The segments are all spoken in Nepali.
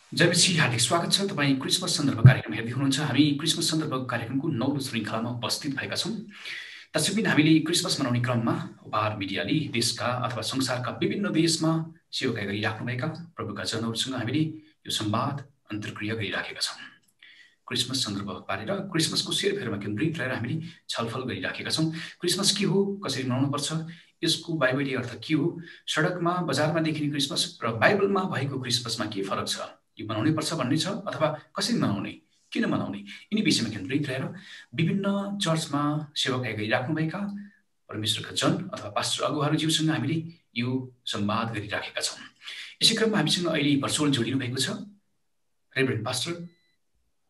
जयपछि हार्दिक स्वागत छ। तपाईँ क्रिसमस सन्दर्भ कार्यक्रम हेर्दै हुनुहुन्छ। हामी क्रिसमस सन्दर्भ कार्यक्रमको 9औं श्रृङ्खलामा उपस्थित भएका छौँ। त्यसै पनि हामीले क्रिसमस मनाउने क्रममा उपहार मिडियाले देशका अथवा संसारका विभिन्न देशमा सेवाकार्य गरिराख्नुभएका प्रभुका जनहरूसँग हामीले यो संवाद अन्तर्क्रिया गरिराखेका छौँ। क्रिसमस सन्दर्भ पारेर क्रिसमसको सेरफेरमा केन्द्रित रहेर हामीले छलफल गरिराखेका छौँ। क्रिसमस के हो, कसरी मनाउनुपर्छ, यसको बाइबलीय अर्थ के हो, सडकमा बजारमा देखिने क्रिसमस र बाइबलमा भएको क्रिसमसमा के फरक छ, यो मनाउनै पर्छ भन्ने छ अथवा कसरी मनाउने, किन मनाउने, यिनी विषयमा केन्द्रित रहेर विभिन्न चर्चमा सेवाकार्य गरिराख्नुभएका परमेश्वरका जन अथवा पास्टर अगुवाहरूज्यूसँग हामीले यो संवाद गरिराखेका छौँ। यसै क्रममा हामीसँग अहिले भर्चुअल जोडिनु भएको छ रेभरेन्ड पास्टर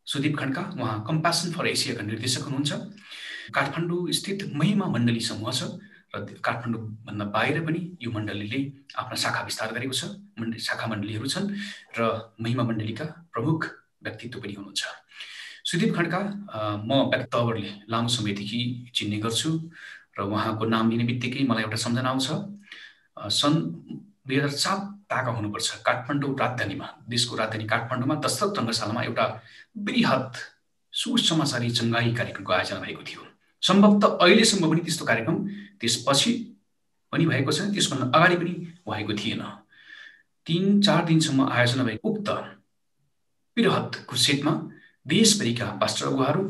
सुदीप खड्का। उहाँ कम्प्यासन फर एसियाका निर्देशक हुनुहुन्छ। काठमाडौँ स्थित महिमा मण्डली समूह छ र काठमाडौँभन्दा बाहिर पनि यो मण्डलीले आफ्ना शाखा विस्तार गरेको छ। शाखा मण्डलीहरू छन् र महिमा मण्डलीका प्रमुख व्यक्तित्व पनि हुनुहुन्छ। सुदीप खड्का म व्यक्ति तवरले लामो समयदेखि चिन्ने गर्छु र उहाँको नाम लिने बित्तिकै मलाई एउटा सम्झना आउँछ। सन् 2007 ताका हुनुपर्छ, काठमाडौँ राजधानीमा, देशको राजधानी काठमाडौँमा दशरथ रङ्गशालामा एउटा बृहत सुसमाचारी चङ्गाई कार्यक्रमको आयोजना भएको थियो। सम्भवतः अहिलेसम्म पनि त्यस्तो कार्यक्रम त्यसपछि पनि भएको छ, त्यसभन्दा अगाडि पनि भएको थिएन। 3-4 दिनसम्म आयोजना भएको उक्त बृहत क्रुसेडमा देशभरिका पास्टर अगुवाहरू,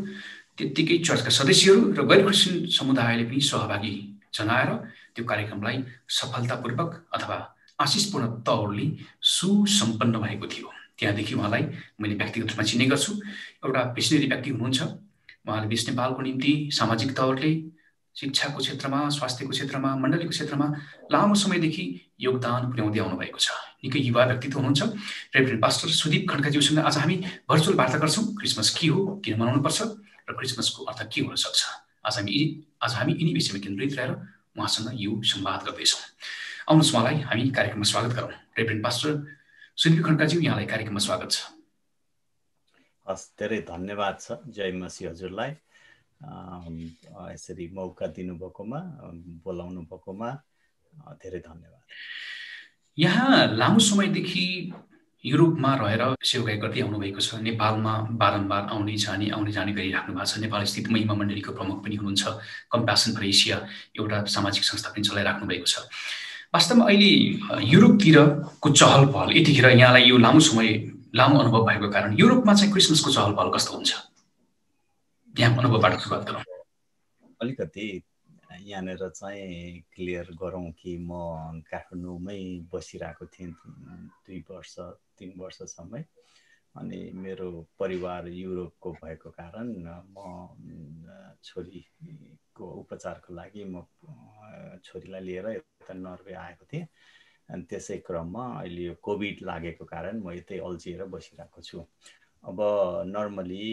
त्यत्तिकै चर्चका सदस्यहरू र गैर क्रिस्चियन समुदायले पनि सहभागी जनाएर त्यो कार्यक्रमलाई सफलतापूर्वक अथवा आशिषपूर्ण तौरले सुसम्पन्न भएको थियो। त्यहाँदेखि उहाँलाई मैले व्यक्तिगत रूपमा चिन्ने गर्छु। एउटा भिसनरी व्यक्ति हुनुहुन्छ। उहाँले देश नेपालको निम्ति सामाजिक तौरले, शिक्षाको क्षेत्रमा, स्वास्थ्यको क्षेत्रमा, मण्डलीको क्षेत्रमा लामो समयदेखि योगदान पुर्याउँदै आउनुभएको छ। निकै युवा व्यक्तित्व हुनुहुन्छ। रेभरेन्ड पास्टर सुदीप खड्काज्यूसँग आज हामी भर्चुअल वार्ता गर्छौँ। क्रिसमस के हो, किन मनाउनुपर्छ र क्रिसमसको अर्थ के हुन सक्छ। आज हामी यिनी विषयमा केन्द्रित रहेर उहाँसँग यो संवाद गर्दैछौँ। आउनुहोस् उहाँलाई हामी कार्यक्रममा स्वागत गरौँ। रेभरेन्ड पास्टर सुदीप खड्काज्यू, यहाँलाई कार्यक्रममा स्वागत छ। हस्, धेरै धन्यवाद छ जय मसीह हजुरलाई। यसरी मौका दिनुभएकोमा, बोलाउनु भएकोमा धेरै धन्यवाद। यहाँ लामो समयदेखि युरोपमा रहेर सेवाकार्य गर्दै आउनुभएको छ। नेपालमा बारम्बार आउने जाने गरिराख्नु भएको छ। नेपाल स्थित महिमा मण्डलीको प्रमुख पनि हुनुहुन्छ। कम्प्यासन फर एसिया एउटा सामाजिक संस्था पनि चलाइराख्नु भएको छ। वास्तवमा अहिले युरोपतिरको चहल पहल, यतिखेर यहाँलाई यो लामो अनुभव भएको कारण युरोपमा चाहिँ क्रिसमसको चहल पहल कस्तो हुन्छ, यहाँ अनुभवबाट सुरुवात गरौँ। अलिकति यहाँनिर चाहिँ क्लियर गरौँ कि म काठमाडौँमै बसिरहेको थिएँ 2-3 वर्षसम्म, अनि मेरो परिवार युरोपको भएको कारण म छोरीको उपचारको लागि म छोरीलाई लिएर यता नर्वे आएको थिएँ। अनि त्यसै क्रममा अहिले यो कोभिड लागेको कारण म यतै अल्झिएर बसिरहेको छु। अब नर्मली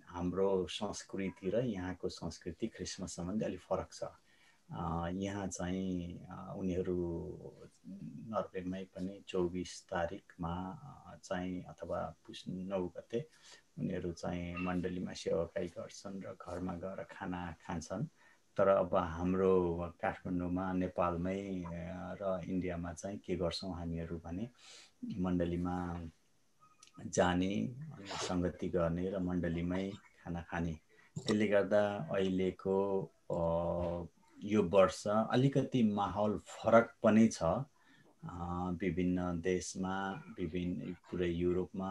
हाम्रो संस्कृति र यहाँको संस्कृति क्रिसमस सम्बन्धी अलिक फरक छ। यहाँ चाहिँ उनीहरू नर्वेमै पनि 24 तारिकमा चाहिँ अथवा पुस 9 गते उनीहरू चाहिँ मण्डलीमा सेवाकार्य गर्छन् र घरमा गएर खाना खान्छन्। तर अब हाम्रो काठमाडौँमा, नेपालमै र इन्डियामा चाहिँ के गर्छौँ हामीहरू भने मण्डलीमा जाने, सङ्गति गर्ने र मण्डलीमै खाना खाने। त्यसले गर्दा अहिलेको यो वर्ष अलिकति माहौल फरक पनि छ। विभिन्न देशमा, विभिन्न पुरै युरोपमा,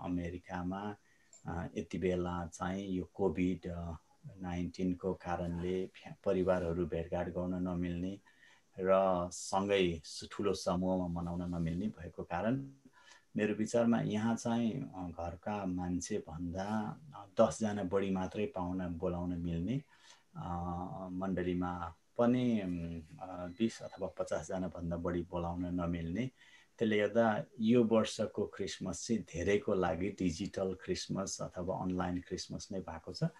अमेरिकामा यति बेला चाहिँ यो कोभिड-19 को कारणले परिवारहरू भेटघाट गर्न नमिल्ने र सँगै ठुलो समूहमा मनाउन नमिल्ने भएको कारण मेरो विचारमा यहाँ चाहिँ घरका मान्छे भन्दा 10 जना बढी मात्रै पाहुना बोलाउन मिल्ने, मण्डलीमा पनि 20 अथवा 50 जना भन्दा बढी बोलाउन नमिल्ने। त्यसले गर्दा यो वर्षको क्रिसमस चाहिँ धेरैको लागि डिजिटल क्रिसमस अथवा अनलाइन क्रिसमस नै भएको छ।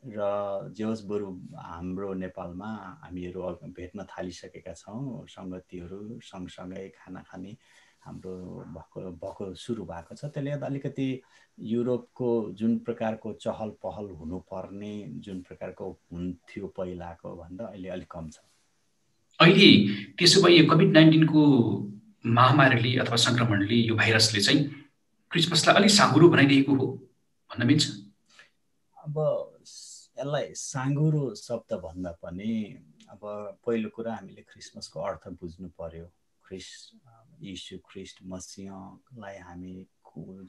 र जे होस्, बरु हाम्रो नेपालमा हामीहरू भेट्न थालिसकेका छौँ। सङ्गतिहरू सँगसँगै खाना खाने हाम्रो भएको सुरु भएको छ। त्यसले गर्दा अलिकति युरोपको जुन प्रकारको चहल पहल हुनुपर्ने, जुन प्रकारको हुन्थ्यो पहिलाको भन्दा अहिले अलिक कम छ। अहिले त्यसो भए यो कोभिड-19 को महामारीले अथवा संक्रमणले यो भाइरसले चाहिँ क्रिसमसलाई अलि साँघुरो बनाइदिएको हो भन्न मिल्छ? अब यसलाई साँघुरो शब्द भन्दा पनि अब पहिलो कुरा हामीले क्रिसमसको अर्थ बुझ्नु पर्यो। यीशु ख्रिस्ट मसीहलाई हामी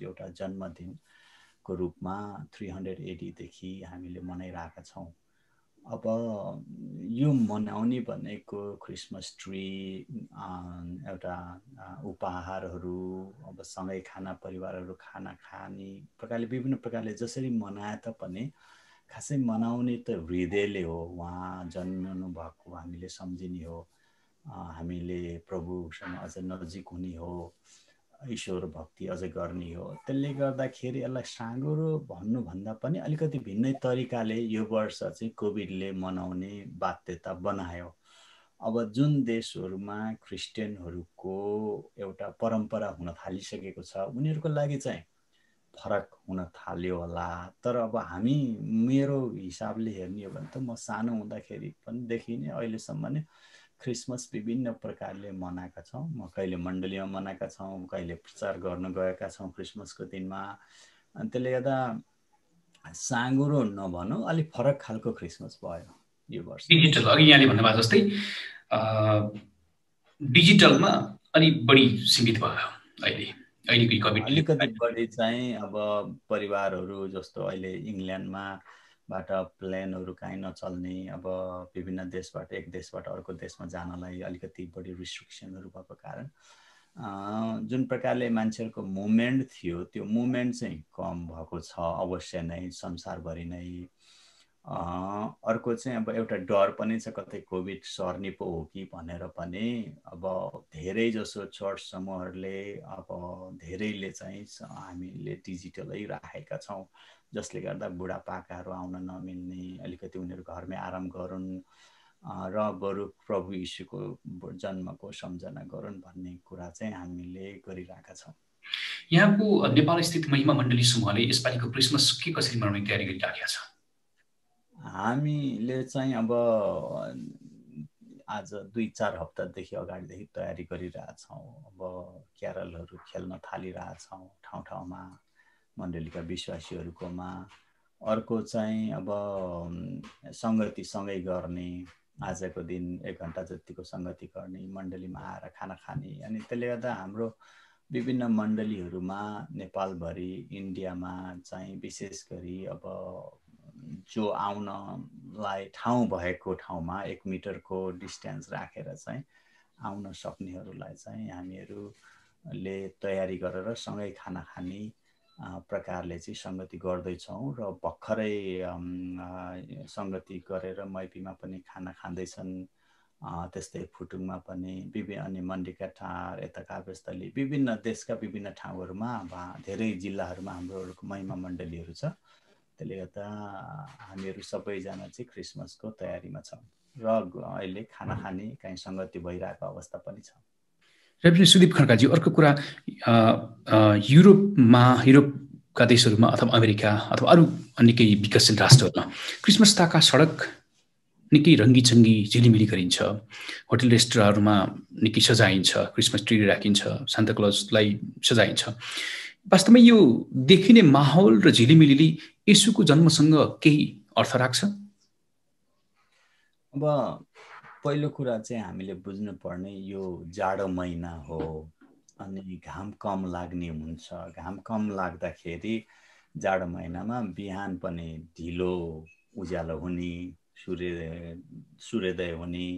एउटा जन्मदिनको रूपमा 300 AD देखि हामीले मनाइरहेका छौँ। अब यो मनाउने भनेको क्रिसमस ट्री, एउटा उपहारहरू, अब सँगै खाना, परिवारहरू खाना खाने प्रकारले विभिन्न प्रकारले जसरी मनाए तापनि खासै मनाउने त हृदयले हो। उहाँ जन्मनु भएको हामीले सम्झिने हो, हामीले प्रभुसँग अझ नजिक हुने हो, ईश्वर भक्ति अझ गर्ने हो। त्यसले गर्दाखेरि यसलाई साँघुरो भन्नुभन्दा पनि अलिकति भिन्नै तरिकाले यो वर्ष चाहिँ कोभिडले मनाउने बाध्यता बनायो। अब जुन देशहरूमा क्रिस्चियनहरूको एउटा परम्परा हुन थालिसकेको छ उनीहरूको लागि चाहिँ फरक हुन थाल्यो होला। तर अब हामी, मेरो हिसाबले हेर्ने हो भने त म सानो हुँदाखेरि पनि देखिने अहिलेसम्म नै क्रिसमस विभिन्न प्रकारले मनाएका छौँ। म कहिले मण्डलीमा मनाएका छौँ, कहिले प्रचार गर्न गएका छौँ क्रिसमसको दिनमा। अनि त्यसले गर्दा साँघुरो नभनौँ, अलिक फरक खालको क्रिसमस भयो यो वर्ष। डिजिटल, अघि यहाँले भन्नुभएको जस्तै डिजिटलमा अलिक बढी सीमित भयो अहिलेको कोभिड। अलिकति बढी चाहिँ अब परिवारहरू जस्तो अहिले इङ्ल्यान्डमा बाट प्लेनहरू काहीँ नचल्ने, अब विभिन्न देशबाट एक देशबाट अर्को देशमा जानलाई अलिकति बढी रिस्ट्रिक्सनहरू भएको कारण जुन प्रकारले मान्छेहरूको मुभमेन्ट थियो त्यो मुभमेन्ट चाहिँ कम भएको छ अवश्य नै संसारभरि नै। अर्को चाहिँ अब एउटा डर पनि छ कतै कोभिड सर्ने पो हो कि भनेर पनि। अब धेरै जसो चर्च समूहहरूले अब धेरैले चाहिँ हामीले डिजिटलै राखेका छौँ, जसले गर्दा बुढापाकाहरू आउन नमिल्ने, अलिकति उनीहरू घरमै आराम गरून् र बरु प्रभु यीशुको जन्मको सम्झना गरून् भन्ने कुरा चाहिँ हामीले गरिरहेका छौँ। यहाँको नेपाल स्थित महिमा मण्डली समूहले यसपालिको क्रिसमस के कसरी मनाउने तयारी गरिराखेका छ? हामीले चाहिँ अब आज 2-4 हप्तादेखि अगाडिदेखि तयारी गरिरहेछौँ। अब क्यारलहरू खेल्न थालिरहेछौँ ठाउँ ठाउँमा, मण्डलीका विश्वासीहरूकोमा। अर्को चाहिँ अब सङ्गति सँगै गर्ने, आजको दिन 1 घन्टा जतिको सङ्गति गर्ने, मण्डलीमा आएर खाना खाने। अनि त्यसले गर्दा हाम्रो विभिन्न मण्डलीहरूमा नेपालभरि, इन्डियामा चाहिँ विशेष गरी अब जो आउनलाई ठाउँ भएको ठाउँमा 1 मिटरको डिस्टेन्स राखेर चाहिँ आउन सक्नेहरूलाई चाहिँ हामीहरूले तयारी गरेर सँगै खाना खाने प्रकारले चाहिँ सङ्गति गर्दैछौँ। र भर्खरै सङ्गति गरेर मैपीमा पनि खाना खाँदैछन्, त्यस्तै फुटुङमा पनि, अनि मण्डीका टार, यता काभ्रेस्थली, विभिन्न देशका विभिन्न ठाउँहरूमा धेरै जिल्लाहरूमा हाम्रो महिमा मण्डलीहरू छ। त्यसले गर्दा हामीहरू सबैजना चाहिँ क्रिसमसको तयारीमा छौँ र अहिले खाना खाने कहीँ सङ्गति भइरहेको अवस्था पनि छ। रेभरेन्ड सुदीप खड्काजी, अर्को कुरा, युरोपका देशहरूमा अथवा अमेरिका अथवा अरू निकै विकसशील राष्ट्रहरूमा क्रिसमस ताका सडक निकै रङ्गीचङ्गी झिलिमिली गरिन्छ, होटल रेस्टुरेन्टहरूमा निकै सजाइन्छ, क्रिसमस ट्री राखिन्छ, सान्ता क्लजलाई सजाइन्छ। वास्तवमा यो देखिने माहौल र झिलिमिलीले येशूको जन्मसँग केही अर्थ राख्छ? अब पहिलो कुरा चाहिँ हामीले बुझ्नुपर्ने यो जाडो महिना हो अनि घाम कम लाग्ने हुन्छ। घाम कम लाग्दाखेरि जाडो महिनामा बिहान पनि ढिलो उज्यालो हुने, सूर्योदय हुने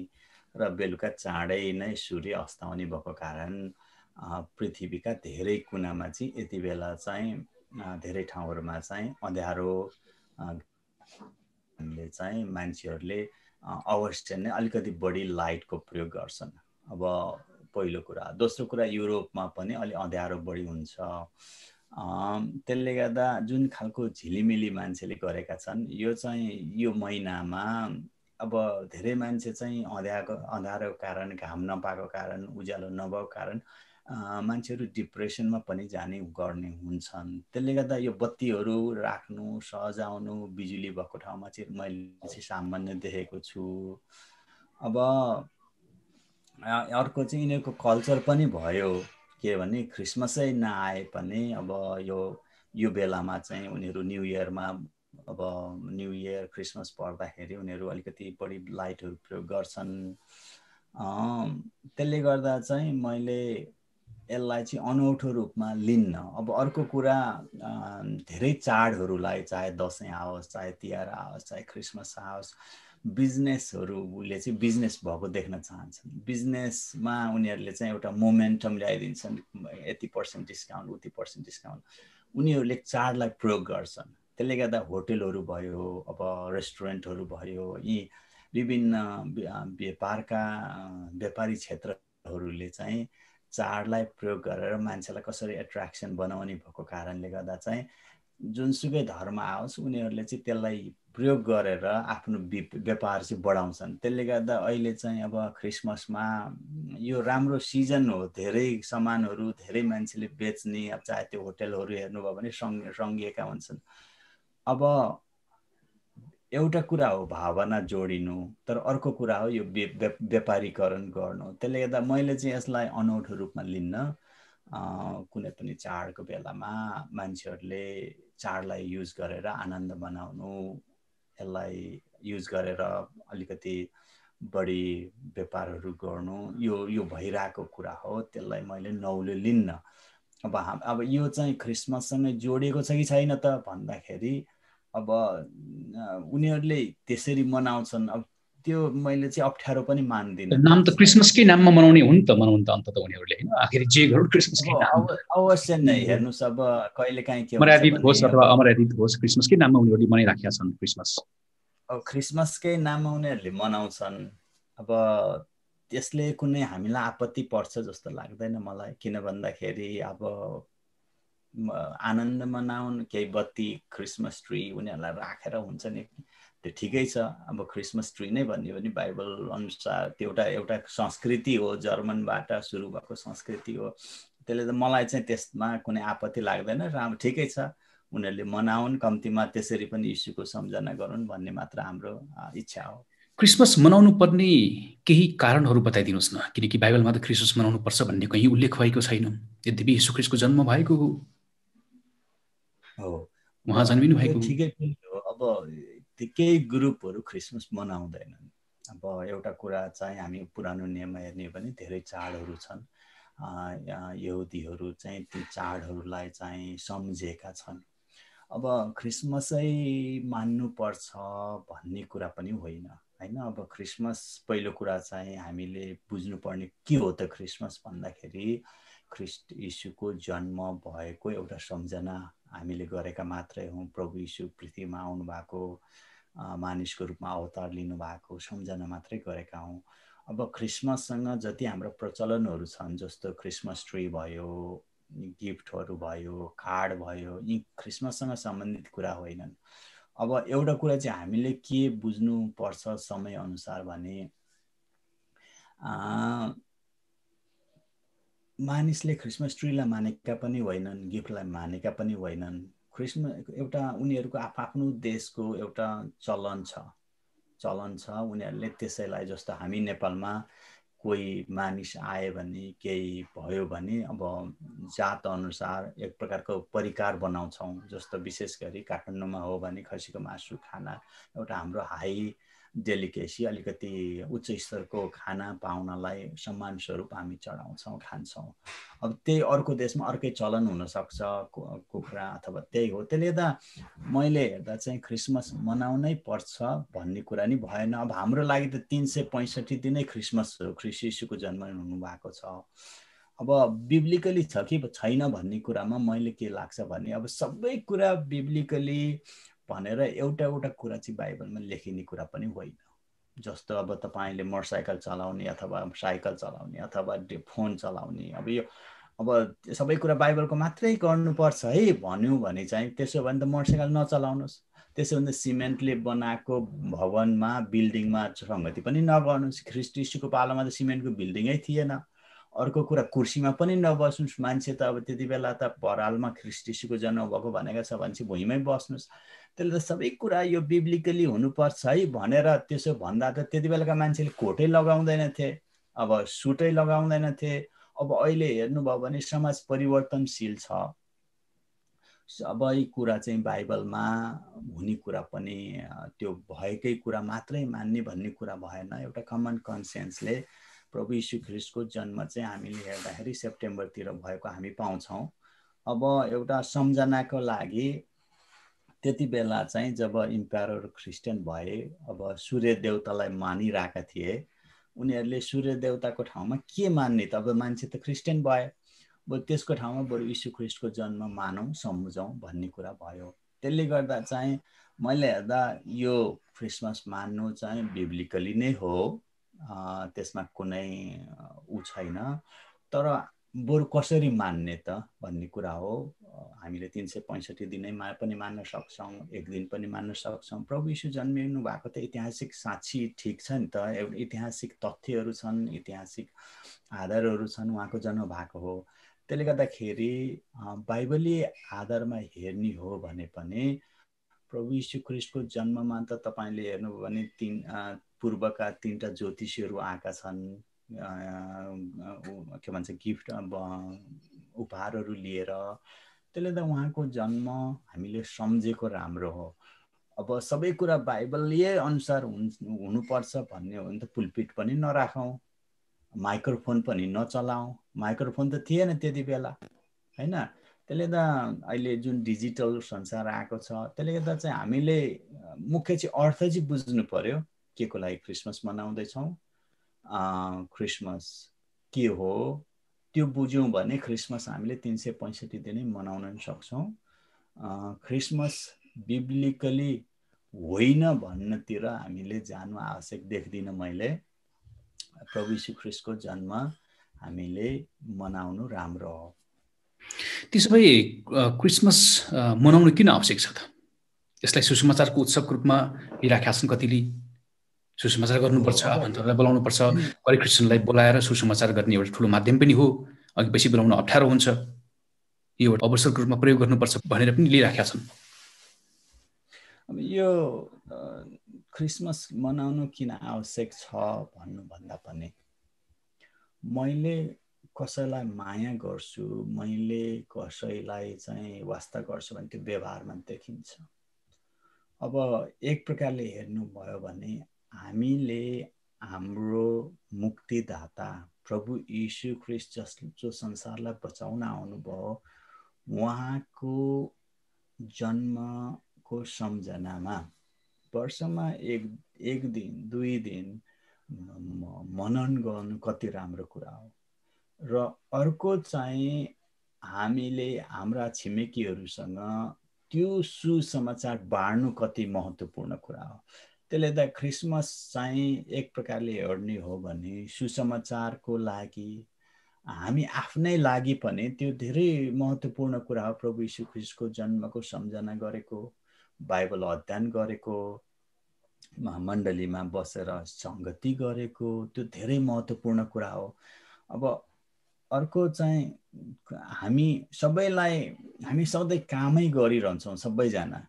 र बेलुका चाँडै नै सूर्य अस्ताउने भएको कारण पृथ्वीका धेरै कुनामा चाहिँ यति बेला चाहिँ धेरै ठाउँहरूमा चाहिँ अँध्यारो चाहिँ मान्छेहरूले अवश्य नै अलिकति बढी लाइटको प्रयोग गर्छन्। अब पहिलो कुरा। दोस्रो कुरा, युरोपमा पनि अलि अँध्यारो बढी हुन्छ। त्यसले गर्दा जुन खालको झिलिमिली मान्छेले गरेका छन्, यो चाहिँ यो महिनामा अब धेरै मान्छे चाहिँ अँध्यारोको कारण, घाम नपाएको कारण, उज्यालो नभएको कारण मान्छेहरू डिप्रेसनमा पनि जाने गर्ने हुन्छन्। त्यसले गर्दा यो बत्तीहरू राख्नु, सजाउनु बिजुली भएको ठाउँमा चाहिँ मैले चाहिँ सामान्य देखेको छु। अब अर्को चाहिँ यिनीहरूको कल्चर पनि भयो के भने क्रिसमसै नआए पनि अब यो बेलामा चाहिँ उनीहरू न्यु इयरमा अब न्यु इयर क्रिसमस पर्दाखेरि उनीहरू अलिकति बढी लाइटहरू प्रयोग गर्छन्। त्यसले गर्दा चाहिँ मैले यसलाई चाहिँ अनौठो रूपमा लिन्न। अब अर्को कुरा धेरै चाडहरूलाई चाहे दसैँ आओस्, चाहे तिहार आओस्, चाहे क्रिसमस आओस्, बिजनेसहरूले चाहिँ बिजनेस भएको देख्न चाहन्छन्। बिजनेसमा उनीहरूले चाहिँ एउटा मोमेन्टम ल्याइदिन्छन्, यति % डिस्काउन्ट, उति % डिस्काउन्ट, उनीहरूले चाडलाई प्रयोग गर्छन्। त्यसले गर्दा होटेलहरू भयो, अब रेस्टुरेन्टहरू भयो, यी विभिन्न व्यापारका व्यापारी क्षेत्रहरूले चाहिँ चाडलाई प्रयोग गरेर मान्छेलाई कसरी एट्र्याक्सन बनाउने भएको कारणले गर्दा चाहिँ जुनसुकै धर्म आओस् उनीहरूले चाहिँ त्यसलाई प्रयोग गरेर आफ्नो व्यापार चाहिँ बढाउँछन्। त्यसले गर्दा अहिले चाहिँ अब क्रिसमसमा यो राम्रो सिजन हो, धेरै सामानहरू धेरै मान्छेले बेच्ने, अब चाहे त्यो होटेलहरू हेर्नुभयो भने सङ्गिएका हुन्छन्। अब एउटा कुरा हो भावना जोडिनु, तर अर्को कुरा हो यो व्यापारीकरण गर्नु। त्यसले गर्दा मैले चाहिँ यसलाई अनौठो रूपमा लिन्न। कुनै पनि चाडको बेलामा मान्छेहरूले चाडलाई युज गरेर आनन्द मनाउनु, यसलाई युज गरेर अलिकति बढी व्यापारहरू गर्नु, यो भइरहेको कुरा हो। त्यसलाई मैले नौलो लिन्न। अब यो चाहिँ क्रिसमससँग जोडिएको छ कि छैन त भन्दाखेरि अब उनीहरूले त्यसरी मनाउँछन्, अब त्यो मैले चाहिँ अप्ठ्यारो पनि मान्दिनँ। नाम त क्रिसमसकै नाममा मनाउने हो नि त, मनाउनु त अन्तत उनीहरूले हैन, आखिर जे गरौँ क्रिसमसकै नाम। अवश्य नै हेर्नुस्, अब कहिलेकाहीँ के मर्यादित होस् अथवा अमर्यादित होस्, क्रिसमसकै नाममा उनीहरूले मनाइराखेका छन् क्रिसमस। अब क्रिसमसकै नाममा उनीहरूले मनाउँछन्। अब त्यसले कुनै हामीलाई आपत्ति पर्छ जस्तो लाग्दैन मलाई, किन भन्दाखेरि अब आनन्द मनाउन केही बत्ती क्रिसमस ट्री उनीहरूलाई राखेर हुन्छ नि, त्यो ठिकै छ। अब क्रिसमस ट्री नै भन्यो भने बाइबल अनुसार त्यो एउटा संस्कृति हो, जर्मनबाट सुरु भएको संस्कृति हो। त्यसले त मलाई चाहिँ त्यसमा कुनै आपत्ति लाग्दैन, राम्रो ठिकै छ, उनीहरूले मनाउन्, कम्तीमा त्यसरी पनि यीशुको सम्झना गरून् भन्ने मात्र हाम्रो इच्छा हो। क्रिसमस मनाउनु पर्ने केही कारणहरू बताइदिनुहोस् न, किनकि बाइबलमा त क्रिसमस मनाउनु पर्छ भन्ने कहीँ उल्लेख भएको छैन। यद्यपि यीशु ख्रीष्टको जन्म भएको हो, उहाँ जन्मिनु भएको ठिकै पनि हो। अब केही ग्रुपहरू क्रिसमस मनाउँदैनन्। अब एउटा कुरा चाहिँ हामी पुरानो नियममा हेर्ने हो भने धेरै चाडहरू छन्, यहुदीहरू चाहिँ ती चाडहरूलाई चाहिँ सम्झेका छन्। अब क्रिसमसै मान्नुपर्छ भन्ने कुरा पनि होइन हैन। अब क्रिसमस पहिलो कुरा चाहिँ हामीले बुझ्नुपर्ने के हो त क्रिसमस भन्दाखेरि ख्रीष्ट यीशुको जन्म भएको एउटा सम्झना हामीले गरेका मात्रै हौँ। प्रभु यीशु पृथ्वीमा आउनु भएको, मानिसको रूपमा अवतार लिनु भएको सम्झना मात्रै गरेका हौँ। अब क्रिसमससँग जति हाम्रो प्रचलनहरू छन्, जस्तो क्रिसमस ट्री भयो, गिफ्टहरू भयो, कार्ड भयो, यी क्रिसमससँग सम्बन्धित कुरा होइनन्। अब एउटा कुरा चाहिँ हामीले के बुझ्नुपर्छ समय अनुसार भने मानिसले क्रिसमस ट्रीलाई मानेका पनि होइनन्, गिफ्टलाई मानेका पनि होइनन्। क्रिसमस एउटा उनीहरूको आफ्नो देशको एउटा चलन छ। उनीहरूले त्यसैलाई, जस्तो हामी नेपालमा कोही मानिस आयो भने, केही भयो भने अब जात अनुसार एक प्रकारको परिकार बनाउँछौँ। जस्तो विशेष गरी काठमाडौँमा हो भने खसीको मासु खाना एउटा हाम्रो हाई डेलिकेसी, अलिकति उच्च स्तरको खाना पाउनलाई सम्मान स्वरूप हामी चढाउँछौँ, खान्छौँ। अब त्यही अर्को देशमा अर्कै चलन हुनसक्छ, कुखुरा अथवा त्यही हो। त्यसले गर्दा मैले हेर्दा चाहिँ क्रिसमस मनाउनै पर्छ भन्ने कुरा नि भएन। अब हाम्रो लागि त 365 दिनै क्रिसमस हो, ख्रीष्ट यीशुको जन्म हुनुभएको छ। अब बिब्लिकली छ कि छैन भन्ने कुरामा मैले के लाग्छ भने, अब सबै कुरा बिब्लिकली भनेर एउटा कुरा चाहिँ बाइबलमा लेखिने कुरा पनि होइन। जस्तो अब तपाईँले मोटरसाइकल चलाउने अथवा साइकल चलाउने अथवा फोन चलाउने, अब सबै कुरा बाइबलको मात्रै गर्नुपर्छ है भन्यो भने चाहिँ त्यसो भने त मोटरसाइकल नचलाउनुहोस्। त्यसो भने सिमेन्टले बनाएको भवनमा, बिल्डिङमा सङ्गति पनि नगर्नुहोस्। ख्रीष्ट यीशुको पालामा त सिमेन्टको बिल्डिङै थिएन। अर्को कुरा, कुर्सीमा पनि नबस्नुहोस्। मान्छे त अब त्यति बेला त परालमा ख्रीष्ट यीशुको जन्म भएको भनेको छ भने चाहिँ भुइँमै बस्नुहोस्। त्यसले त सबै कुरा यो बिब्लिकली हुनुपर्छ है भनेर त्यसो भन्दा त त्यति बेलाका मान्छेले कोटै लगाउँदैन थिए। अब सुटै लगाउँदैनथे। अब अहिले हेर्नुभयो भने समाज परिवर्तनशील छ। सबै कुरा चाहिँ बाइबलमा हुने कुरा पनि त्यो भएकै कुरा मात्रै मान्ने भन्ने कुरा भएन। एउटा कमन कन्सेन्सले प्रभु यीशु ख्रीष्टको जन्म चाहिँ हामीले हेर्दाखेरि सेप्टेम्बरतिर भएको हामी पाउँछौँ। अब एउटा सम्झनाको लागि त्यति बेला चाहिँ जब इम्पेरर ख्रिस्टियन भए, अब सूर्य देवतालाई मानिरहेका थिए, उनीहरूले सूर्य देवताको ठाउँमा के मान्ने त? अब मान्छे त ख्रिस्टियन भए, त्यसको ठाउँमा बरु यीशु ख्रिस्टको जन्म मानौँ, सम्झौँ भन्ने कुरा भयो। त्यसले गर्दा चाहिँ मैले हेर्दा यो क्रिसमस मान्नु चाहिँ बिब्लिकली नै हो, त्यसमा कुनै उ छैन। तर बरु कसरी मान्ने त भन्ने कुरा हो। हामीले 365 दिनै पनि मान्न सक्छौँ, एक दिन पनि मान्न सक्छौँ। प्रभु यीशु जन्मिनु भएको त ऐतिहासिक साँच्ची ठिक छ नि त, एउटा ऐतिहासिक तथ्यहरू छन्, ऐतिहासिक आधारहरू छन्, उहाँको जन्म भएको हो। त्यसले गर्दाखेरि बाइबली आधारमा हेर्ने हो भने पनि प्रभु यीशु ख्रीष्टको जन्ममा त तपाईँले हेर्नुभयो भने पूर्वका 3टा ज्योतिषीहरू आएका छन्, के भन्छ गिफ्ट उपहारहरू लिएर। त्यसले त उहाँको जन्म हामीले सम्झेको राम्रो हो। अब सबै कुरा बाइबलीय अनुसार हुनुपर्छ भन्ने हो भने त पुलपिट पनि नराखौँ, माइक्रोफोन पनि नचलाऊँ। माइक्रोफोन त थिएन त्यति बेला, हैन? त्यसले त अहिले जुन डिजिटल संसार आएको छ, त्यसले गर्दा चाहिँ हामीले मुख्य चाहिँ अर्थ चाहिँ बुझ्नु पर्यो, के को लागि क्रिसमस मनाउँदैछौँ, क्रिसमस के हो त्यो बुझ्यौँ भने क्रिसमस हामीले 365 दिनै मनाउन सक्छौँ। क्रिसमस बिब्लिकली होइन भन्नतिर हामीले जानु आवश्यक देख्दिनँ मैले। प्रभु यीशु ख्रीष्टको जन्म हामीले मनाउनु राम्रो हो। त्यसो भए क्रिसमस मनाउनु किन आवश्यक छ त? यसलाई सुसमाचारको उत्सवको रूपमा लिइराखेका छन् कतिले। सुसमाचार गर्नुपर्छ, आफन्तहरूलाई बोलाउनुपर्छ, हरेक क्रिस्चियनलाई बोलाएर सुसमाचार गर्ने एउटा ठुलो माध्यम पनि हो, अघि पछि बोलाउन अप्ठ्यारो हुन्छ, यो अवसरको रूपमा प्रयोग गर्नुपर्छ भनेर पनि लिइराखेका छन्। अब यो क्रिसमस मनाउनु किन आवश्यक छ भन्नुभन्दा पनि मैले कसैलाई माया गर्छु, मैले कसैलाई चाहिँ वास्ता गर्छु भने त्यो व्यवहारमा देखिन्छ। अब एक प्रकारले हेर्नुभयो भने हामीले हाम्रो मुक्तिदाता प्रभु यीशु ख्रीष्ट जो संसारलाई बचाउन आउनुभयो, उहाँको जन्मको सम्झनामा वर्षमा एक दिन 2 दिन मनन गर्नु कति राम्रो कुरा हो। र अर्को चाहिँ हामीले हाम्रा छिमेकीहरूसँग त्यो सुसमाचार बाँड्नु कति महत्त्वपूर्ण कुरा हो। त्यसले त क्रिसमस चाहिँ एक प्रकारले हेर्ने हो भने सुसमाचारको लागि, हामी आफ्नै लागि पनि त्यो धेरै महत्त्वपूर्ण कुरा हो। प्रभु यीशु ख्रीष्टको जन्मको सम्झना गरेको, बाइबल अध्ययन गरेको, मण्डलीमा बसेर सङ्गति गरेको, त्यो धेरै महत्त्वपूर्ण कुरा हो। अब अर्को चाहिँ हामी सधैँ कामै गरिरहन्छौँ सबैजना,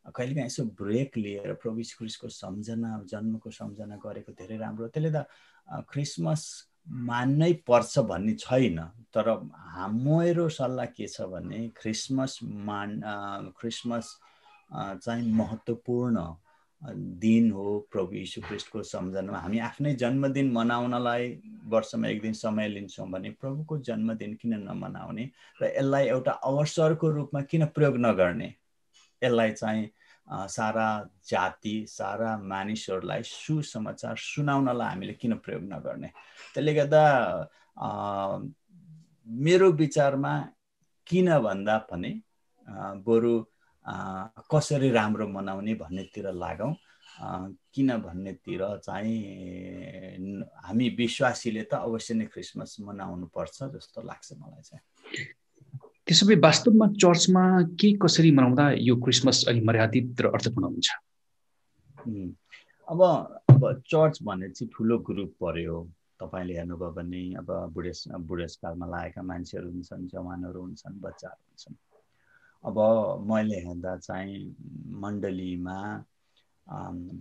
कहिलेकाहीँ यसो ब्रेक लिएर प्रभु यीशु ख्रीष्टको सम्झना, जन्मको सम्झना गरेको धेरै राम्रो। त्यसले त क्रिसमस मान्नै पर्छ भन्ने छैन, तर मेरो सल्लाह के छ भने क्रिसमस चाहिँ महत्त्वपूर्ण दिन हो। प्रभु यीशु ख्रीष्टको सम्झनामा हामी आफ्नै जन्मदिन मनाउनलाई वर्षमा एक दिन समय लिन्छौँ भने प्रभुको जन्मदिन किन नमनाउने र यसलाई एउटा अवसरको रूपमा किन प्रयोग नगर्ने? यसलाई चाहिँ सारा जाति, सारा मानिसहरूलाई सुसमाचार सुनाउनलाई हामीले किन प्रयोग नगर्ने? त्यसले गर्दा मेरो विचारमा किन भन्दा पनि बरु कसरी राम्रो मनाउने भन्नेतिर लागौँ। किन भन्नेतिर चाहिँ हामी विश्वासीले त अवश्य नै क्रिसमस मनाउनु पर्छ जस्तो लाग्छ मलाई चाहिँ। त्यसो भए वास्तवमा चर्चमा के कसरी मनाउँदा यो क्रिसमस अलि मर्यादित र अर्थपूर्ण हुन्छ? अब चर्च भने चाहिँ ठुलो ग्रुप पर्यो। तपाईँले हेर्नुभयो भने अब बुढेसकालमा लागेका मान्छेहरू हुन्छन्, जवानहरू हुन्छन्, बच्चाहरू हुन्छन्। अब मैले हेर्दा चाहिँ मण्डलीमा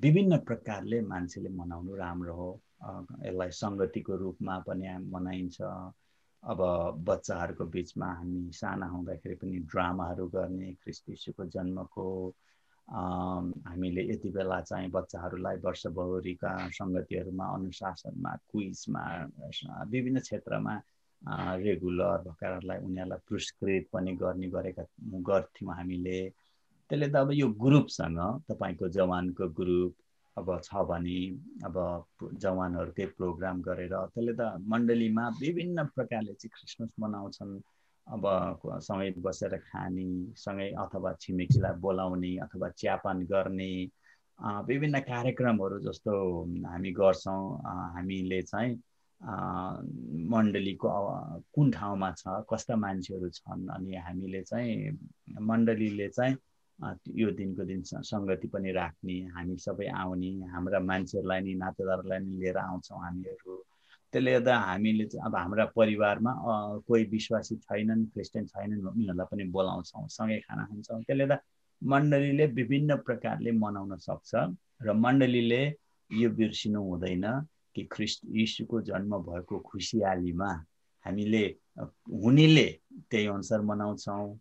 विभिन्न प्रकारले मान्छेले मनाउनु राम्रो हो। यसलाई सङ्गतिको रूपमा पनि मनाइन्छ। अब बच्चाहरूको बिचमा हामी साना हुँदाखेरि पनि ड्रामाहरू गर्ने ख्रीष्ट यीशुको जन्मको। हामीले यति बेला चाहिँ बच्चाहरूलाई वर्षभरिका सङ्गतिहरूमा, अनुशासनमा, क्विजमा, विभिन्न क्षेत्रमा रेगुलर भएकाहरूलाई उनीहरूलाई पुरस्कृत पनि गर्थ्यौँ हामीले। त्यसले त अब यो ग्रुपसँग तपाईँको जवानको ग्रुप अब छ भने अब जवानहरूकै प्रोग्राम गरेर त्यसले त मण्डलीमा विभिन्न प्रकारले चाहिँ क्रिसमस मनाउँछन्। अब सँगै बसेर खाने, सँगै अथवा छिमेकीलाई बोलाउने अथवा चियापान गर्ने विभिन्न कार्यक्रमहरू जस्तो हामी गर्छौँ। हामीले चाहिँ मण्डलीको कुन ठाउँमा छ, कस्ता मान्छेहरू छन्, अनि हामीले चाहिँ मण्डलीले चाहिँ यो दिनको दिन सङ्गति पनि राख्ने, हामी सबै आउने, हाम्रा मान्छेहरूलाई नि नातेदारलाई नि लिएर आउँछौँ हामीहरू। त्यसले गर्दा हामीले चाहिँ अब हाम्रा परिवारमा कोही विश्वासी छैनन्, क्रिस्चियन छैनन्, उनीहरूलाई पनि बोलाउँछौँ, सँगै खाना खान्छौँ। त्यसले गर्दा मण्डलीले विभिन्न प्रकारले मनाउन सक्छ र मण्डलीले यो बिर्सिनु हुँदैन कि ख्रीष्ट यीशुको जन्म भएको खुसियालीमा हामीले हुनेले त्यही अनुसार मनाउँछौँ,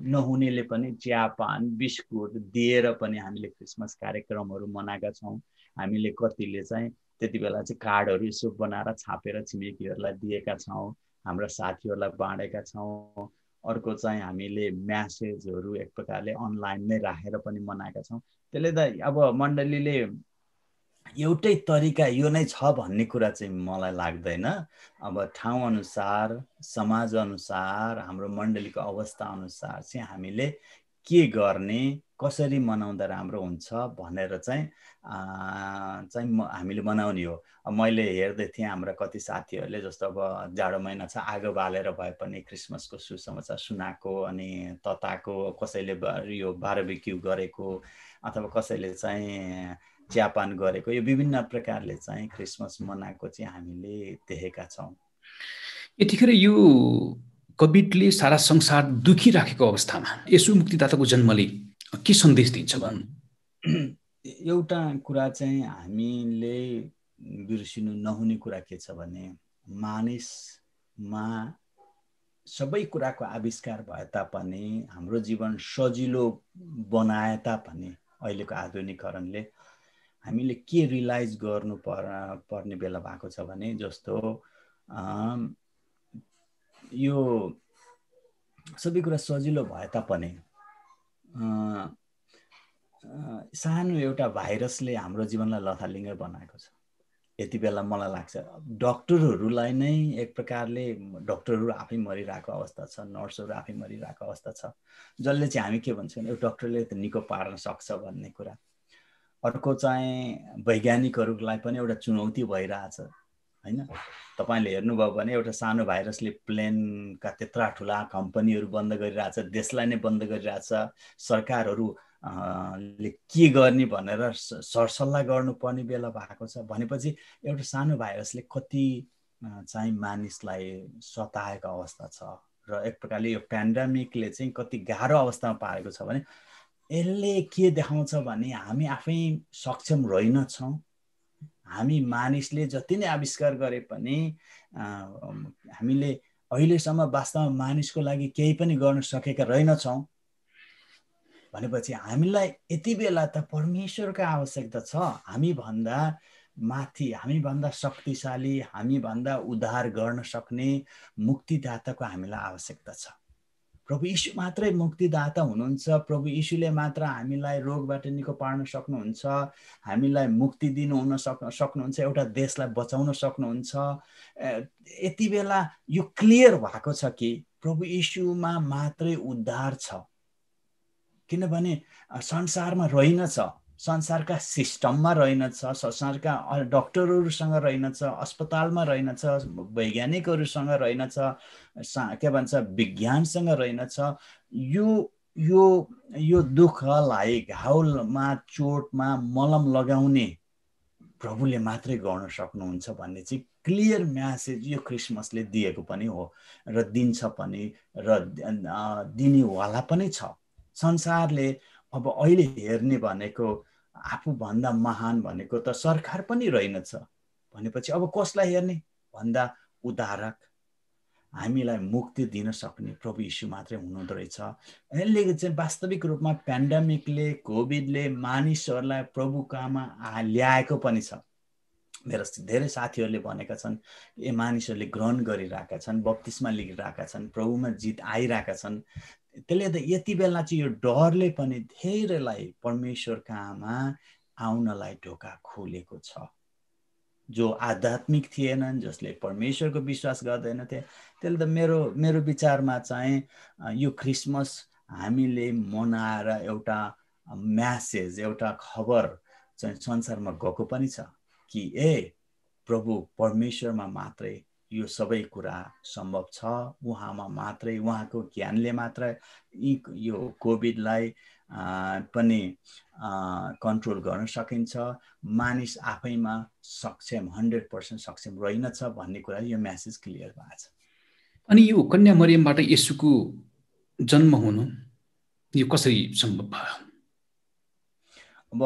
नहुनेले पनि चियापान बिस्कुट दिएर पनि हामीले क्रिसमस कार्यक्रमहरू मनाएका छौँ। हामीले कतिले चाहिँ त्यति बेला चाहिँ कार्डहरू यसो बनाएर छापेर छिमेकीहरूलाई दिएका छौँ, हाम्रा साथीहरूलाई बाँडेका छौँ। अर्को चाहिँ हामीले म्यासेजहरू एक प्रकारले अनलाइनमै राखेर पनि मनाएका छौँ। त्यसले त अब मण्डलीले एउटै तरिका यो नै छ भन्ने कुरा चाहिँ मलाई लाग्दैन। अब ठाउँ अनुसार, समाज अनुसार, हाम्रो मण्डलीको अवस्था अनुसार चाहिँ हामीले के गर्ने, कसरी मनाउँदा राम्रो हुन्छ भनेर चाहिँ हामीले मनाउने हो। मैले हेर्दै थिएँ हाम्रा कति साथीहरूले जस्तो अब जाडो महिना छ, आगो बालेर भए पनि क्रिसमसको सुसमाचार सुनाएको, अनि तताएको, कसैले यो बारबेक्यू गरेको, अथवा कसैले चाहिँ चियापान गरेको, यो विभिन्न प्रकारले चाहिँ क्रिसमस मनाएको चाहिँ हामीले देखेका छौँ। यतिखेर यो कोभिडले सारा संसार दुखी राखेको अवस्थामा यसो मुक्तिदाताको जन्मले के सन्देश दिन्छ भन्नु? एउटा कुरा चाहिँ हामीले बिर्सिनु नहुने कुरा के छ भने, मानिसमा सबै कुराको आविष्कार भए तापनि, हाम्रो जीवन सजिलो बनाए तापनि अहिलेको आधुनिकीकरणले हामीले के रियलाइज गर्नु पर्ने बेला भएको छ भने, जस्तो यो सबै कुरा सजिलो भए तापनि सानो एउटा भाइरसले हाम्रो जीवनलाई लथालिङ्गै बनाएको छ। यति बेला मलाई लाग्छ डक्टरहरूलाई नै एक प्रकारले डक्टरहरू आफै मरिरहेको अवस्था छ, नर्सहरू आफै मरिरहेको अवस्था छ, जसले चाहिँ हामी के भन्छौँ भने डक्टरले त निको पार्न सक्छ भन्ने कुरा। अर्को चाहिँ वैज्ञानिकहरूलाई पनि एउटा चुनौती भइरहेछ हैन। तपाईले हेर्नुभयो भने एउटा सानो भाइरसले प्लेनका त्यत्रा ठुला कम्पनीहरू बन्द गरिरहेछ, देशलाई नै बन्द गरिरहेछ। सरकारहरू ले के गर्ने भनेर सरसल्लाह गर्नुपर्ने बेला भएको छ। भनेपछि एउटा सानो भाइरसले कति चाहिँ मानिसलाई सताएको अवस्था छ, र एक प्रकारले यो पेन्डेमिकले चाहिँ कति गाह्रो अवस्थामा पारेको छ भने, यसले के देखाउँछ भने हामी आफै सक्षम रहेनछौँ। हामी मानिसले जति नै आविष्कार गरे पनि हामीले अहिलेसम्म वास्तवमा मानिसको लागि केही पनि गर्न सकेका रहेनछौँ। भनेपछि हामीलाई यति बेला त परमेश्वरको आवश्यकता छ। हामी भन्दा माथि, हामी भन्दा शक्तिशाली, हामी भन्दा उद्धार गर्न सक्ने मुक्तिदाताको हामीलाई आवश्यकता छ। प्रभु यीशु मात्रै मुक्तिदाता हुनुहुन्छ। प्रभु यीशुले मात्र हामीलाई रोगबाट निको पार्न सक्नुहुन्छ, हामीलाई मुक्ति दिनु हुन सक्नुहुन्छ, एउटा देशलाई बचाउन सक्नुहुन्छ। यति बेला यो क्लियर भएको छ कि प्रभु यीशुमा मात्रै उद्धार छ। किनभने संसारमा रहेनछ, संसारका सिस्टममा रहेनछ, संसारका डक्टरहरूसँग रहेनछ, अस्पतालमा रहेनछ, वैज्ञानिकहरूसँग रहेनछ, के भन्छ विज्ञानसँग रहेनछ। यो दुःखलाई, घाउमा चोटमा मलम लगाउने प्रभुले मात्रै गर्न सक्नुहुन्छ भन्ने चाहिँ क्लियर म्यासेज यो क्रिसमसले दिएको पनि हो, र दिन्छ पनि, र दिनेवाला पनि छ। संसारले अब अहिले हेर्ने भनेको आफूभन्दा महान भनेको त सरकार पनि रहेनछ, भनेपछि अब कसलाई हेर्ने भन्दा उद्धारक हामीलाई मुक्ति दिन सक्ने प्रभु यीशु मात्रै हुनुहुँदो रहेछ। यसले चाहिँ वास्तविक रूपमा पेन्डेमिकले कोभिडले मानिसहरूलाई प्रभु कहाँमा ल्याएको पनि छ। मेरो धेरै साथीहरूले भनेका छन् ए मानिसहरूले ग्रहण गरिरहेका छन्, बप्तिस्मा लिइरहेका छन्, प्रभुमा जित आइरहेका छन्। त्यसले त यति बेला चाहिँ यो डरले पनि धेरैलाई परमेश्वर कहाँमा आउनलाई ढोका खोलेको छ। जो आध्यात्मिक थिएनन्, जसले परमेश्वरको विश्वास गर्दैनथे, त्यसले त मेरो विचारमा चाहिँ यो क्रिसमस हामीले मनाएर एउटा म्यासेज, एउटा खबर चाहिँ संसारमा गएको पनि छ कि प्रभु परमेश्वरमा मात्रै यो सबै कुरा सम्भव छ, उहाँमा मात्रै, उहाँको ज्ञानले मात्र यो कोभिडलाई पनि कन्ट्रोल गर्न सकिन्छ। मानिस आफैमा सक्षम 100% सक्षम रहेनछ भन्ने कुरा यो म्यासेज क्लियर भएको छ। अनि यो कन्या मरियमबाट येशूको जन्म हुनु यो कसरी सम्भव भयो? अब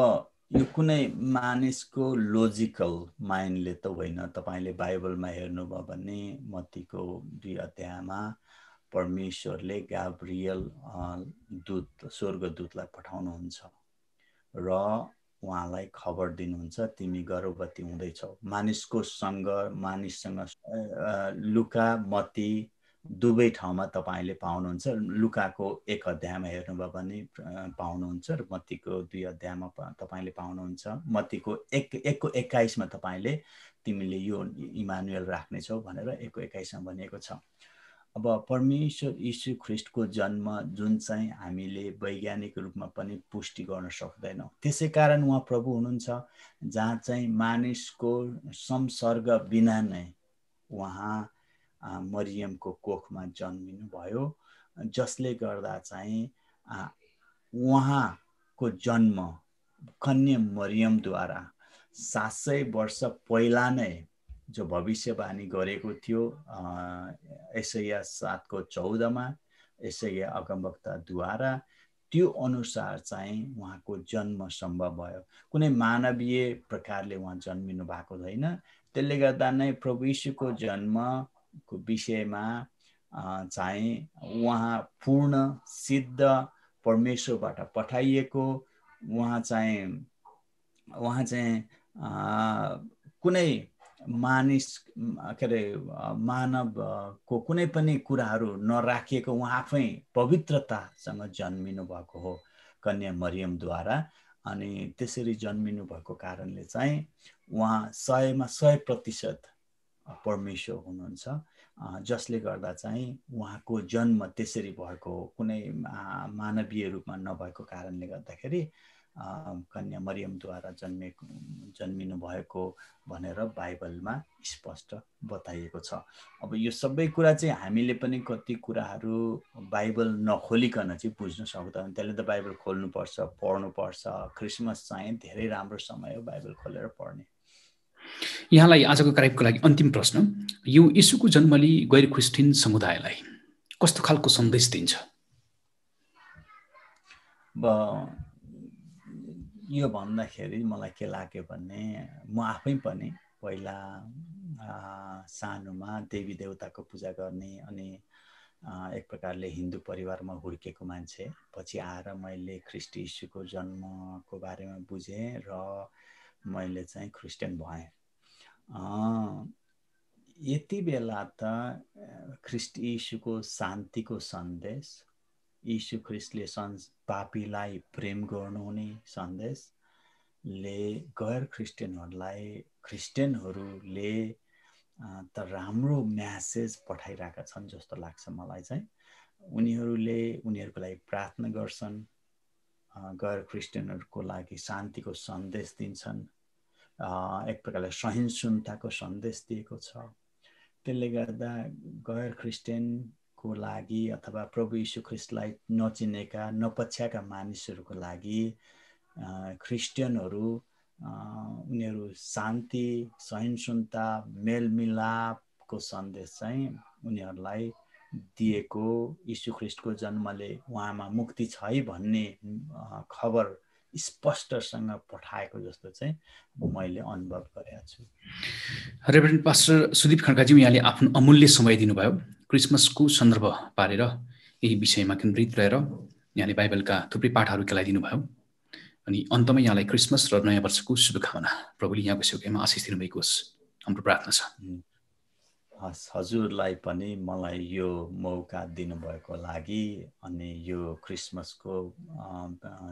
यो कुनै मानिसको लोजिकल माइन्डले त होइन। तपाईले बाइबलमा हेर्नुभयो भने मत्तीको 2 अध्यायमा परमेश्वरले गाब्रिएल दूत, स्वर्गदूतलाई पठाउनुहुन्छ र उहाँलाई खबर दिनुहुन्छ तिमी गर्भवती हुँदैछौ। मानिससँग लुका मत्ती दुवै ठाउँमा तपाईले पाउनुहुन्छ। लुकाको 1 अध्यायमा हेर्नुभयो भने पाउनुहुन्छ र मत्तीको 2 अध्यायमा तपाईले पाउनुहुन्छ। मत्तीको 1:21 मा तपाईले तिमीले यो इमानुएल राख्नेछौ भनेर 1:21 मा भनिएको छ। अब परमेश्वर यीशु ख्रीष्टको जन्म जुन चाहिँ हामीले वैज्ञानिक रूपमा पनि पुष्टि गर्न सक्दैनौँ, त्यसै कारण उहाँ प्रभु हुनुहुन्छ जहाँ चाहिँ मानिसको संसर्ग बिना नै उहाँ मरियमको कोखमा जन्मिनु भयो, जसले गर्दा चाहिँ उहाँको जन्म कन्या मरियमद्वारा 700 वर्ष पहिला नै जो भविष्यवाणी गरेको थियो यशाया 7:14 मा, यशाया अगमवक्ताद्वारा, त्यो अनुसार चाहिँ उहाँको जन्म सम्भव भयो। कुनै मानवीय प्रकारले उहाँ जन्मिनु भएको छैन। त्यसले गर्दा नै प्रभु यीशुको जन्मको विषयमा चाहिँ उहाँ पूर्ण सिद्ध परमेश्वरबाट पठाइएको, उहाँ चाहिँ कुनै मानिस मानवको कुनै पनि कुराहरू नराखिएको उहाँ आफै पवित्रतासँग जन्मिनु भएको हो कन्या मरियमद्वारा। अनि त्यसरी जन्मिनु भएको कारणले चाहिँ उहाँ 100मा 100% परमेश्वर हुनुहुन्छ, जसले गर्दा चाहिँ उहाँको जन्म त्यसरी भएको हो। कुनै मानवीय रूपमा नभएको कारणले गर्दाखेरि कन्या मरियमद्वारा जन्मिनु भएको भनेर बाइबलमा स्पष्ट बताइएको छ। अब यो सबै कुरा चाहिँ हामीले पनि कति कुराहरू बाइबल नखोलिकन चाहिँ बुझ्न सक्दैनौँ। त्यसले त बाइबल खोल्नुपर्छ, पढ्नुपर्छ। क्रिसमस चाहिँ धेरै राम्रो समय हो बाइबल खोलेर पढ्ने। यहाँलाई आजको कार्यक्रमको लागि अन्तिम प्रश्न, यो येशूको जन्मले गैर ख्रिस्टियन समुदायलाई कस्तो खालको सन्देश दिन्छ? यो भन्दाखेरि मलाई के लाग्यो भने म आफै पनि पहिला सानोमा देवी देवताको पूजा गर्ने अनि एक प्रकारले हिन्दू परिवारमा हुर्केको मान्छे, पछि आएर मैले ख्रीष्ट यीशुको जन्मको बारेमा बुझेँ र मैले चाहिँ क्रिस्चियन भएँ। यति बेला त ख्रीष्ट यीशुको शान्तिको सन्देश, यीशु ख्रीष्टले पापीलाई प्रेम गर्नुहुने सन्देशले गैर क्रिस्चियनहरूले त राम्रो म्यासेज पठाइरहेका छन् जस्तो लाग्छ मलाई चाहिँ। उनीहरूको लागि प्रार्थना गर्छन्, गैर क्रिस्चियनहरूको लागि शान्तिको सन्देश दिन्छन्, एक प्रकारले सहिष्णुताको सन्देश दिएको छ। त्यसले गर्दा गैर क्रिस्चियनको लागि अथवा प्रभु यीशु ख्रीष्टलाई नचिनेका नपछ्याएका मानिसहरूको लागि क्रिस्चियनहरू उनीहरू शान्ति, सहिष्णुता, मेलमिलापको सन्देश चाहिँ उनीहरूलाई दिएको, यीशु ख्रीष्टको जन्मले उहाँमा मुक्ति छ है भन्ने खबर स्पष्टसँग पठाएको जस्तो चाहिँ मैले अनुभव गरेको छु। रेभरेन्ड पास्टर सुदीप खड्काज्यू, यहाँले आफ्नो अमूल्य समय दिनुभयो क्रिसमसको सन्दर्भ पारेर यही विषयमा केन्द्रित रहेर यहाँले बाइबलका थुप्रै पाठहरू केलाइदिनु भयो अनि अन्तमा यहाँलाई क्रिसमस र नयाँ वर्षको शुभकामना। प्रभुले यहाँको सेवकाईमा आशिष दिनुभएको होस्, हाम्रो प्रार्थना छ। हजुरलाई पनि मलाई यो मौका दिनुभएको लागि अनि यो क्रिसमसको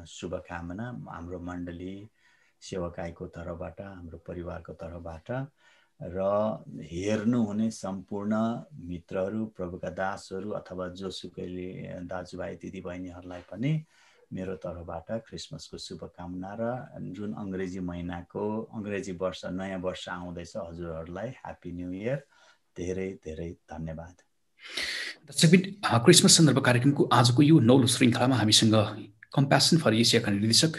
शुभकामना हाम्रो मण्डली सेवकाईको तर्फबाट, हाम्रो परिवारको तर्फबाट र हेर्नुहुने सम्पूर्ण मित्रहरू, प्रभुका दासहरू अथवा जोसुकैले दाजुभाइ दिदीबहिनीहरूलाई पनि मेरो तर्फबाट क्रिसमसको शुभकामना र जुन अङ्ग्रेजी महिनाको अङ्ग्रेजी वर्ष नयाँ वर्ष आउँदैछ हजुरहरूलाई ह्याप्पी न्यू इयर। धेरै धेरै धन्यवाद। दर्शकबिन, क्रिसमस सन्दर्भ कार्यक्रमको आजको यो नौलो श्रृङ्खलामा हामीसँग कम्प्यासन फर एसियाका निर्देशक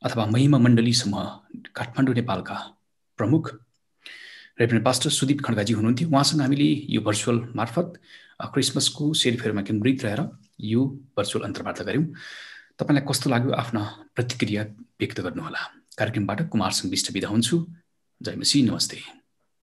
अथवा महिमा मण्डली समूह काठमाडौँ नेपालका प्रमुख रेभरेन्ड पास्टर सुदीप खड्काजी हुनुहुन्थ्यो। उहाँसँग हामीले यो भर्चुअल मार्फत क्रिसमसको सेलिब्रेटमा केन्द्रित रहेर यो भर्चुअल अन्तर्वार्ता गऱ्यौँ। तपाईँलाई कस्तो लाग्यो आफ्ना प्रतिक्रिया व्यक्त गर्नुहोला। कार्यक्रमबाट कुमार सिंह विष्ट बिदा हुन्छु। जय मसीह, नमस्ते।